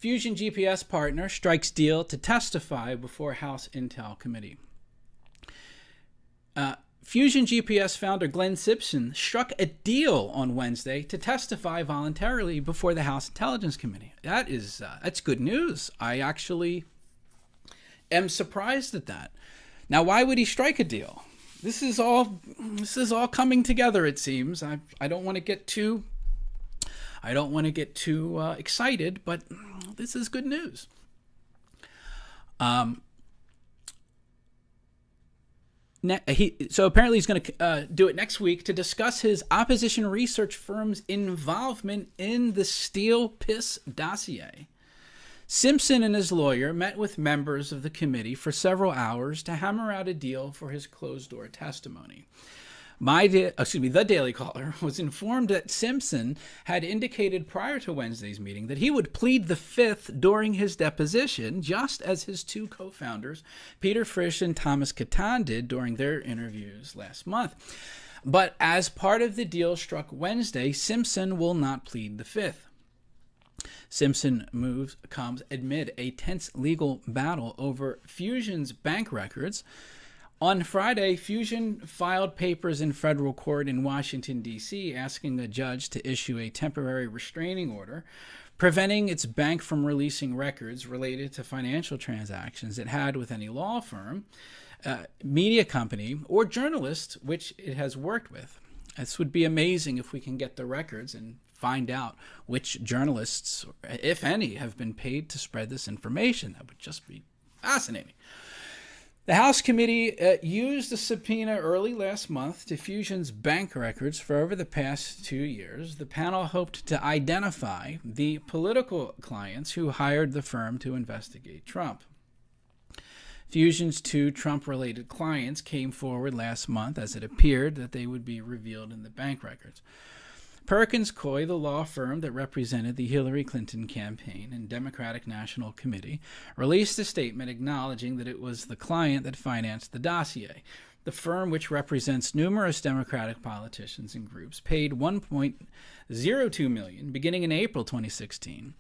Fusion GPS partner strikes deal to testify before House Intel Committee. Fusion GPS founder Glenn Simpson struck a deal on Wednesday to testify voluntarily before the House Intelligence Committee. That's good news. I actually am surprised at that. Now, why would he strike a deal? This is all coming together, it seems. I don't want to get too excited, but this is good news. So apparently he's going to do it next week to discuss his opposition research firm's involvement in the Steele Piss dossier. Simpson and his lawyer met with members of the committee for several hours to hammer out a deal for his closed-door testimony. The Daily Caller was informed that Simpson had indicated prior to Wednesday's meeting that he would plead the Fifth during his deposition, just as his two co-founders, Peter Frisch and Thomas Catan, did during their interviews last month. But as part of the deal struck Wednesday, Simpson will not plead the Fifth. Simpson comes amid a tense legal battle over Fusion's bank records. On Friday, Fusion filed papers in federal court in Washington, D.C., asking a judge to issue a temporary restraining order, preventing its bank from releasing records related to financial transactions it had with any law firm, media company, or journalist which it has worked with. This would be amazing if we can get the records and find out which journalists, if any, have been paid to spread this information. That would just be fascinating. The House committee used a subpoena early last month to Fusion's bank records for over the past 2 years. The panel hoped to identify the political clients who hired the firm to investigate Trump. Fusion's two Trump-related clients came forward last month as it appeared that they would be revealed in the bank records. Perkins Coie, the law firm that represented the Hillary Clinton campaign and Democratic National Committee, released a statement acknowledging that it was the client that financed the dossier. The firm, which represents numerous Democratic politicians and groups, paid $1.02 million beginning in April 2016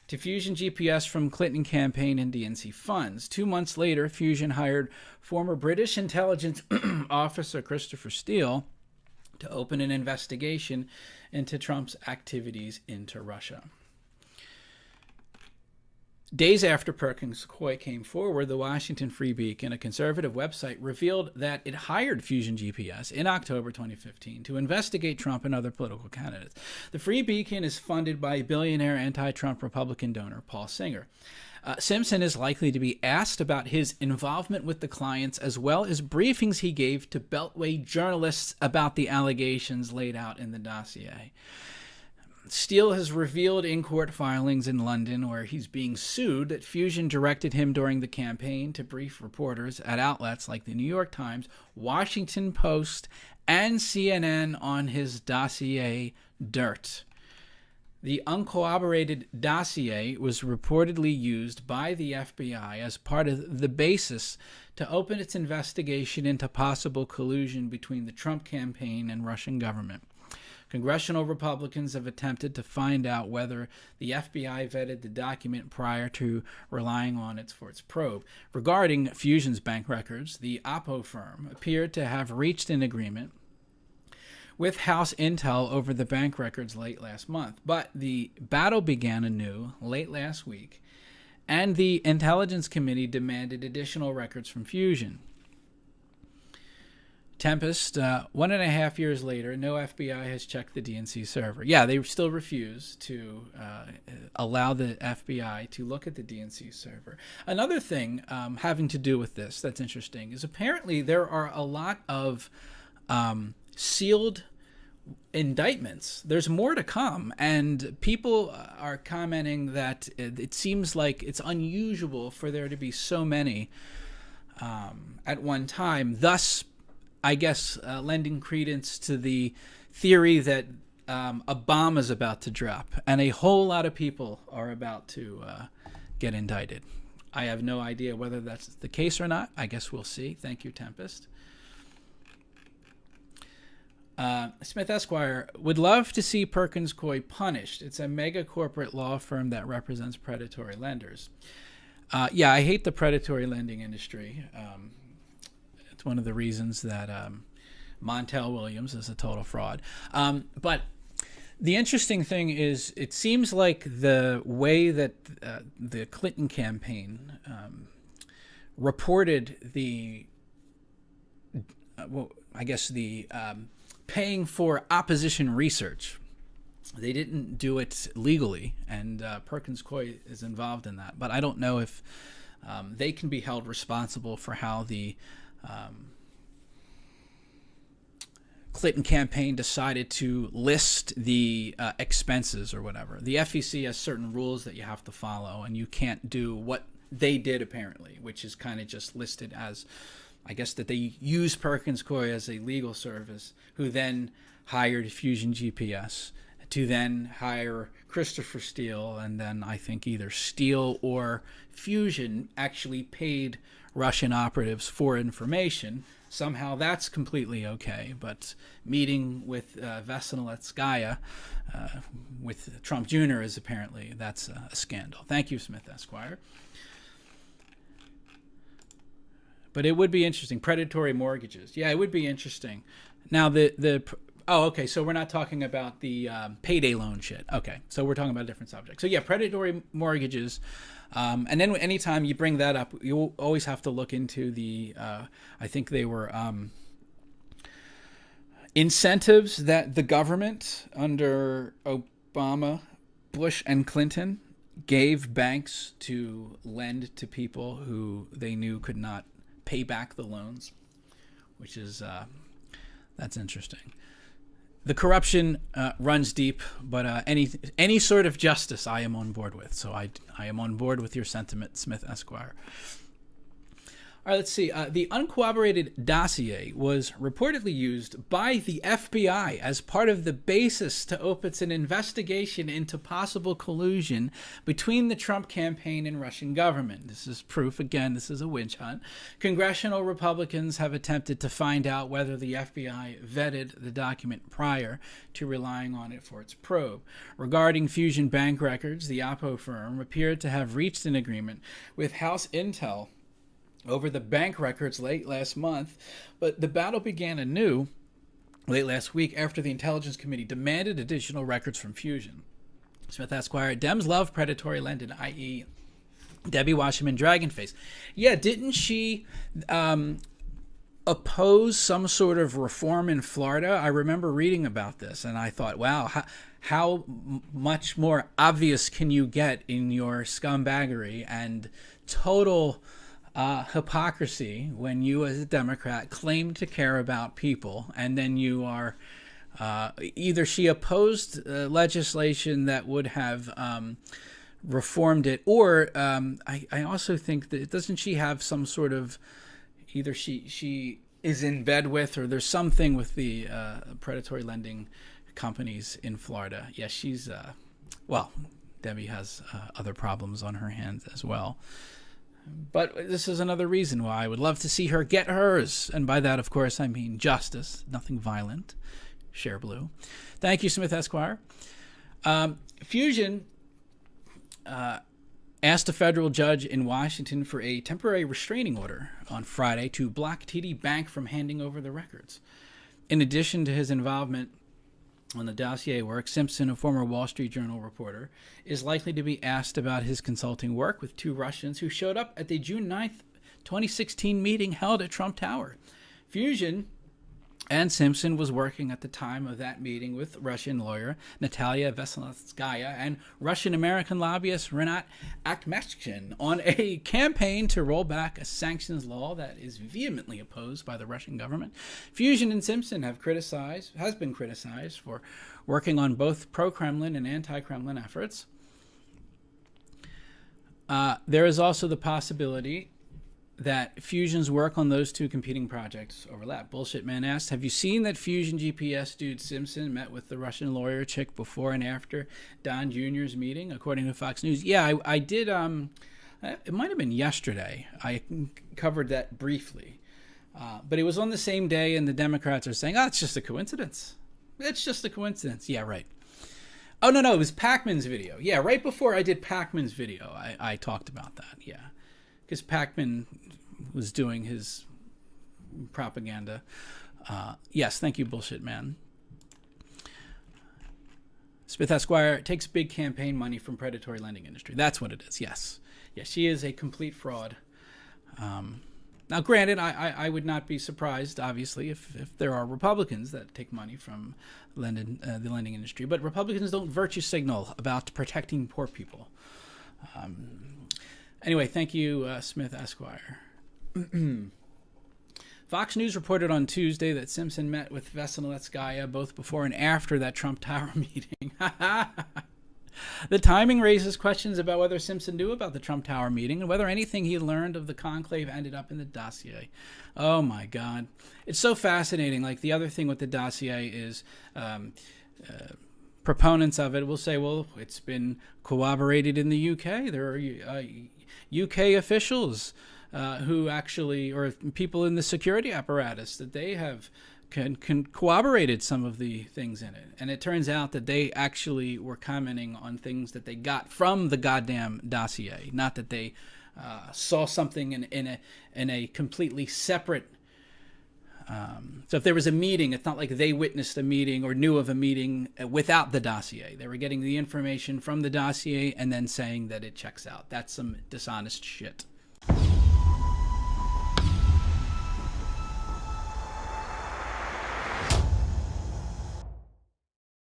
to Fusion GPS from Clinton campaign and DNC funds. 2 months later, Fusion hired former British intelligence officer Christopher Steele to open an investigation into Trump's activities into Russia. Days after Perkins Coie came forward, the Washington Free Beacon, a conservative website, revealed that it hired Fusion GPS in October 2015 to investigate Trump and other political candidates. The Free Beacon is funded by billionaire anti-Trump Republican donor Paul Singer. Simpson is likely to be asked about his involvement with the clients, as well as briefings he gave to Beltway journalists about the allegations laid out in the dossier. Steele has revealed in court filings in London, where he's being sued, that Fusion directed him during the campaign to brief reporters at outlets like the New York Times, Washington Post, and CNN on his dossier dirt. The uncorroborated dossier was reportedly used by the FBI as part of the basis to open its investigation into possible collusion between the Trump campaign and Russian government. Congressional Republicans have attempted to find out whether the FBI vetted the document prior to relying on it for its probe. Regarding Fusion's bank records, the Oppo firm appeared to have reached an agreement with House Intel over the bank records late last month. But the battle began anew late last week, and the Intelligence Committee demanded additional records from Fusion. Tempest, 1.5 years later, no FBI has checked the DNC server. Yeah, they still refuse to allow the FBI to look at the DNC server. Another thing having to do with this that's interesting is apparently there are a lot of sealed indictments. There's more to come, and people are commenting that it seems like it's unusual for there to be so many at one time, thus I guess lending credence to the theory that a bomb is about to drop and a whole lot of people are about to get indicted. I have no idea whether that's the case or not. I guess we'll see. Thank you, Tempest. Smith Esquire would love to see Perkins Coie punished. It's a mega corporate law firm that represents predatory lenders. Yeah, I hate the predatory lending industry. It's one of the reasons that Montel Williams is a total fraud. But the interesting thing is, it seems like the way that the Clinton campaign reported the, paying for opposition research. They didn't do it legally, and Perkins Coie is involved in that. But I don't know if they can be held responsible for how the Clinton campaign decided to list the expenses or whatever. The FEC has certain rules that you have to follow, and you can't do what they did apparently, which is kind of just listed as, I guess, that they use Perkins Coie as a legal service, who then hired Fusion GPS to then hire Christopher Steele, and then I think either Steele or Fusion actually paid Russian operatives for information. Somehow that's completely okay, but meeting with Veselinskaya with Trump Jr. is apparently, that's a scandal. Thank you, Smith Esquire. But it would be interesting. Predatory mortgages. Yeah, it would be interesting. Now, oh, okay, so we're not talking about the payday loan shit. Okay, so we're talking about a different subject. So yeah, predatory mortgages. And then anytime you bring that up, you always have to look into the, I think they were incentives that the government under Obama, Bush, and Clinton gave banks to lend to people who they knew could not pay back the loans, which is, that's interesting. The corruption runs deep, but any sort of justice I am on board with. So I am on board with your sentiment, Smith Esquire. All right, let's see. The uncorroborated dossier was reportedly used by the FBI as part of the basis to open an investigation into possible collusion between the Trump campaign and Russian government. This is proof, again, this is a witch hunt. Congressional Republicans have attempted to find out whether the FBI vetted the document prior to relying on it for its probe. Regarding Fusion Bank records, the Oppo firm appeared to have reached an agreement with House Intel over the bank records late last month, but the battle began anew late last week after the Intelligence Committee demanded additional records from Fusion. Smith Esquire, Dems love predatory lending, i.e. Debbie Wasserman Dragonface. Yeah, didn't she oppose some sort of reform in Florida? I remember reading about this, and I thought, wow, how much more obvious can you get in your scumbaggery and total hypocrisy when you as a Democrat claim to care about people, and then you are either she opposed legislation that would have reformed it, or I also think that doesn't she have some sort of, either she is in bed with, or there's something with the predatory lending companies in Florida. Yeah, she's well, Debbie has other problems on her hands as well. But this is another reason why I would love to see her get hers. And by that, of course, I mean justice, nothing violent. Share blue. Thank you, Smith Esquire. Fusion asked a federal judge in Washington for a temporary restraining order on Friday to block TD Bank from handing over the records. In addition to his involvement on the dossier work, Simpson, a former Wall Street Journal reporter, is likely to be asked about his consulting work with two Russians who showed up at the June 9th, 2016 meeting held at Trump Tower. Fusion and Simpson was working at the time of that meeting with Russian lawyer Natalia Veselinskaya and Russian-American lobbyist Renat Akhmetshin on a campaign to roll back a sanctions law that is vehemently opposed by the Russian government. Fusion and Simpson has been criticized for working on both pro-Kremlin and anti-Kremlin efforts. There is also the possibility that Fusion's work on those two competing projects overlap. Bullshit Man asked, have you seen that Fusion GPS dude Simpson met with the Russian lawyer chick before and after Don Jr.'s meeting, according to Fox News? Yeah, I did. It might have been yesterday. I covered that briefly. But it was on the same day, and the Democrats are saying, "Oh, it's just a coincidence. It's just a coincidence." Yeah, right. Oh, no, it was Pacman's video. Yeah, right before I did Pacman's video, I talked about that. Yeah, because Pacman was doing his propaganda. Yes, thank you, bullshit man. Smith Esquire takes big campaign money from predatory lending industry. That's what it is. Yes. She is a complete fraud. Now, granted, I would not be surprised, obviously, if there are Republicans that take money from the lending industry. But Republicans don't virtue signal about protecting poor people. Anyway, thank you, Smith Esquire. Fox News reported on Tuesday that Simpson met with Veselinskaya both before and after that Trump Tower meeting. The timing raises questions about whether Simpson knew about the Trump Tower meeting and whether anything he learned of the conclave ended up in the dossier. Oh, my God. It's so fascinating. Like, the other thing with the dossier is proponents of it will say, well, it's been corroborated in the UK. There are UK officials who actually, or people in the security apparatus, that they have can corroborated some of the things in it. And it turns out that they actually were commenting on things that they got from the goddamn dossier, not that they saw something in a completely separate. So if there was a meeting, it's not like they witnessed a meeting or knew of a meeting without the dossier. They were getting the information from the dossier and then saying that it checks out. That's some dishonest shit.